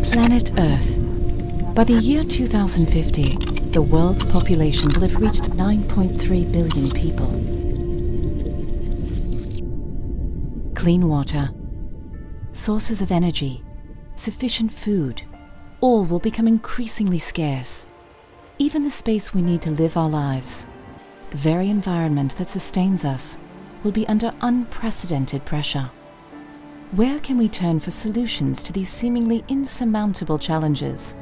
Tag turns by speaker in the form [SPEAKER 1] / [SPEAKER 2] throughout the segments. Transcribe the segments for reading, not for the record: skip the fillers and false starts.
[SPEAKER 1] Planet Earth. By the year 2050, the world's population will have reached 9.3 billion people. Clean water, sources of energy, sufficient food, all will become increasingly scarce. Even the space we need to live our lives, the very environment that sustains us, will be under unprecedented pressure. Where can we turn for solutions to these seemingly insurmountable challenges?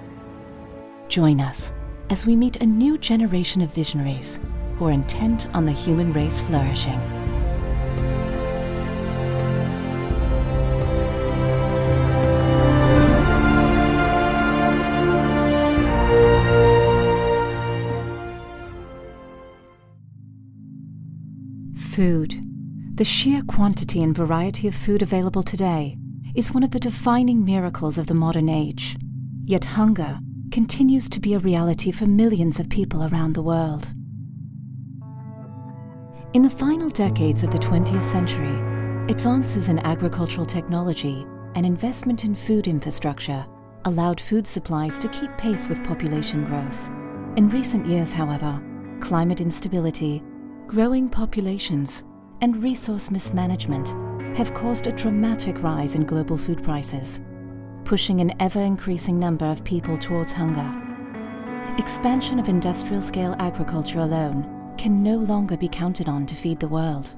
[SPEAKER 1] Join us as we meet a new generation of visionaries who are intent on the human race flourishing. Food. The sheer quantity and variety of food available today is one of the defining miracles of the modern age. Yet hunger continues to be a reality for millions of people around the world. In the final decades of the 20th century, advances in agricultural technology and investment in food infrastructure allowed food supplies to keep pace with population growth. In recent years, however, climate instability, growing populations, and resource mismanagement have caused a dramatic rise in global food prices, pushing an ever-increasing number of people towards hunger. Expansion of industrial-scale agriculture alone can no longer be counted on to feed the world.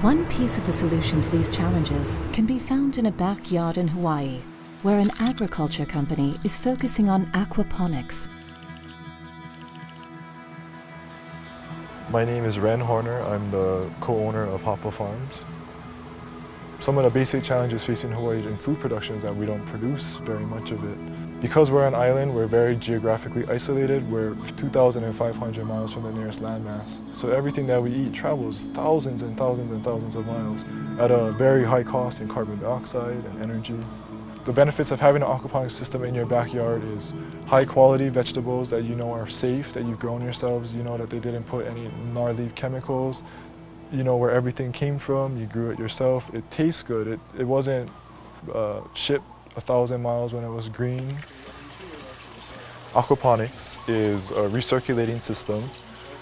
[SPEAKER 1] One piece of the solution to these challenges can be found in a backyard in Hawaii, where an agriculture company is focusing on aquaponics.
[SPEAKER 2] My name is Ren Horner. I'm the co-owner of Hapa Farms. Some of the basic challenges facing Hawaii in food production is that we don't produce very much of it. Because we're an island, we're very geographically isolated. We're 2,500 miles from the nearest landmass. So everything that we eat travels thousands and thousands and thousands of miles at a very high cost in carbon dioxide and energy. The benefits of having an aquaponics system in your backyard is high quality vegetables that you know are safe, that you've grown yourselves, you know that they didn't put any gnarly chemicals, you know where everything came from, you grew it yourself, it tastes good, it wasn't shipped 1,000 miles when it was green. Aquaponics is a recirculating system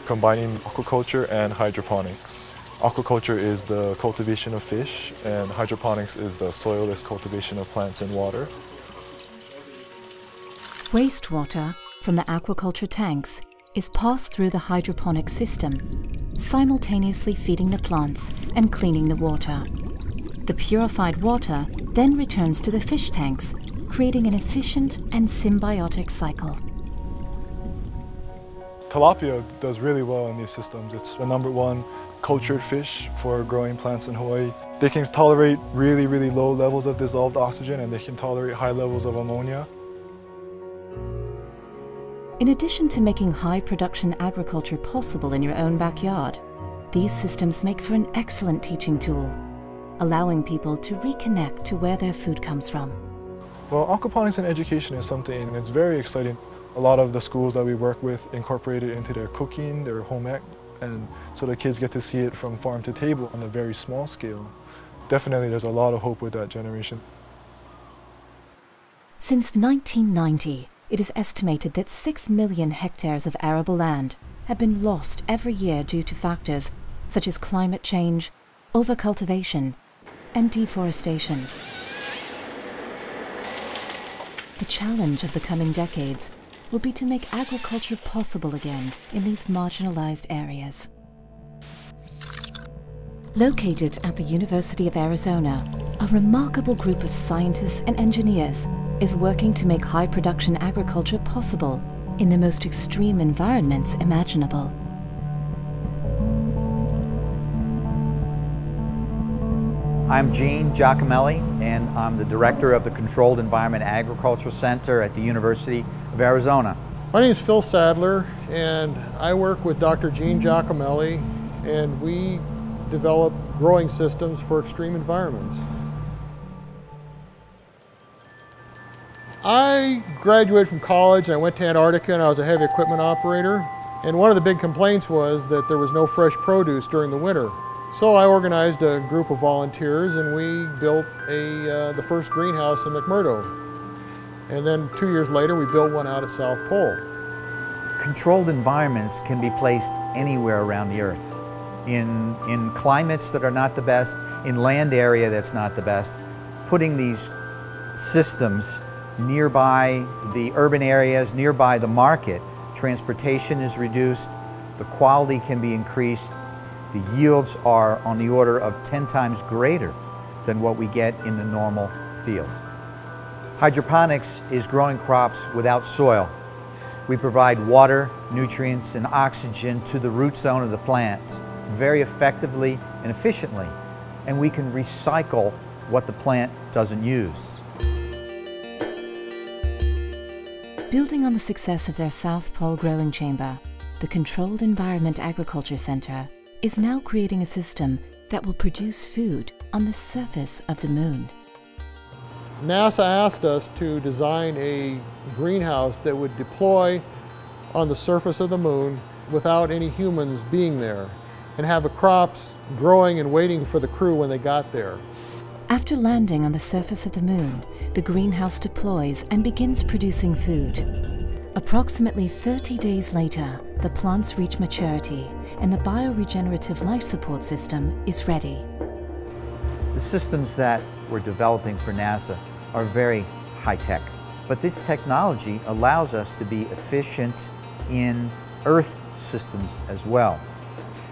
[SPEAKER 2] combining aquaculture and hydroponics. Aquaculture is the cultivation of fish, and hydroponics is the soilless cultivation of plants and water.
[SPEAKER 1] Wastewater from the aquaculture tanks is passed through the hydroponic system, simultaneously feeding the plants and cleaning the water. The purified water then returns to the fish tanks, creating an efficient and symbiotic cycle.
[SPEAKER 2] Tilapia does really well in these systems. It's the #1 cultured fish for growing plants in Hawaii. They can tolerate really, really low levels of dissolved oxygen, and they can tolerate high levels of ammonia.
[SPEAKER 1] In addition to making high production agriculture possible in your own backyard, these systems make for an excellent teaching tool, allowing people to reconnect to where their food comes from.
[SPEAKER 2] Well, aquaponics in education is something, and it's very exciting. A lot of the schools that we work with incorporate it into their cooking, their home ec, and so the kids get to see it from farm to table on a very small scale. Definitely there's a lot of hope with that generation.
[SPEAKER 1] Since 1990, it is estimated that 6 million hectares of arable land have been lost every year due to factors such as climate change, overcultivation, and deforestation. The challenge of the coming decades will be to make agriculture possible again in these marginalized areas. Located at the University of Arizona, a remarkable group of scientists and engineers is working to make high production agriculture possible in the most extreme environments imaginable.
[SPEAKER 3] I'm Gene Giacomelli, and I'm the director of the Controlled Environment Agriculture Center at the University of Arizona.
[SPEAKER 4] My name is Phil Sadler, and I work with Dr. Gene Giacomelli, and we develop growing systems for extreme environments. I graduated from college and I went to Antarctica, and I was a heavy equipment operator. And one of the big complaints was that there was no fresh produce during the winter. So I organized a group of volunteers and we built the first greenhouse in McMurdo. And then 2 years later we built one out at South Pole.
[SPEAKER 3] Controlled environments can be placed anywhere around the earth. In climates that are not the best, in land area that's not the best. Putting these systems nearby the urban areas, nearby the market, transportation is reduced, the quality can be increased, the yields are on the order of 10 times greater than what we get in the normal fields. Hydroponics is growing crops without soil. We provide water, nutrients, and oxygen to the root zone of the plant very effectively and efficiently, and we can recycle what the plant doesn't use.
[SPEAKER 1] Building on the success of their South Pole growing chamber, the Controlled Environment Agriculture Center is now creating a system that will produce food on the surface of the moon.
[SPEAKER 4] NASA asked us to design a greenhouse that would deploy on the surface of the moon without any humans being there, and have the crops growing and waiting for the crew when they got there.
[SPEAKER 1] After landing on the surface of the moon, the greenhouse deploys and begins producing food. Approximately 30 days later, the plants reach maturity and the bioregenerative life support system is ready.
[SPEAKER 3] The systems that we're developing for NASA are very high-tech, but this technology allows us to be efficient in Earth systems as well.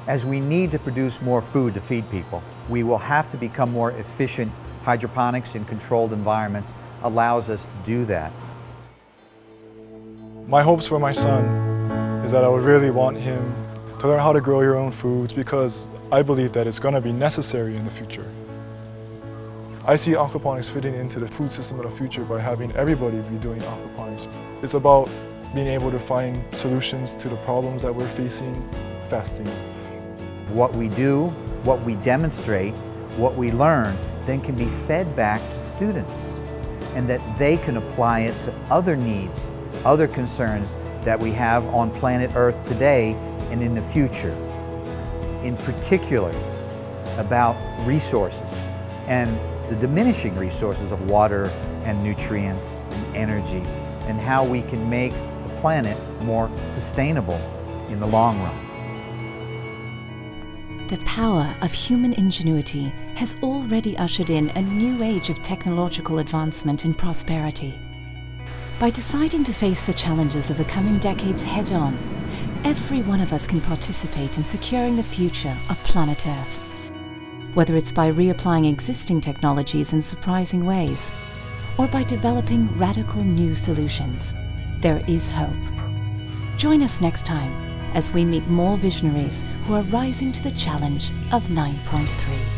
[SPEAKER 3] As we need to produce more food to feed people, we will have to become more efficient. Hydroponics in controlled environments allows us to do that.
[SPEAKER 2] My hopes for my son is that I would really want him to learn how to grow your own foods, because I believe that it's going to be necessary in the future. I see aquaponics fitting into the food system of the future by having everybody be doing aquaponics. It's about being able to find solutions to the problems that we're facing fast enough.
[SPEAKER 3] What we do, what we demonstrate, what we learn, then can be fed back to students, and that they can apply it to other needs, other concerns that we have on planet Earth today and in the future. In particular, about resources and the diminishing resources of water and nutrients and energy, and how we can make the planet more sustainable in the long run.
[SPEAKER 1] The power of human ingenuity has already ushered in a new age of technological advancement and prosperity. By deciding to face the challenges of the coming decades head-on, every one of us can participate in securing the future of planet Earth. Whether it's by reapplying existing technologies in surprising ways, or by developing radical new solutions, there is hope. Join us next time as we meet more visionaries who are rising to the challenge of 9.3.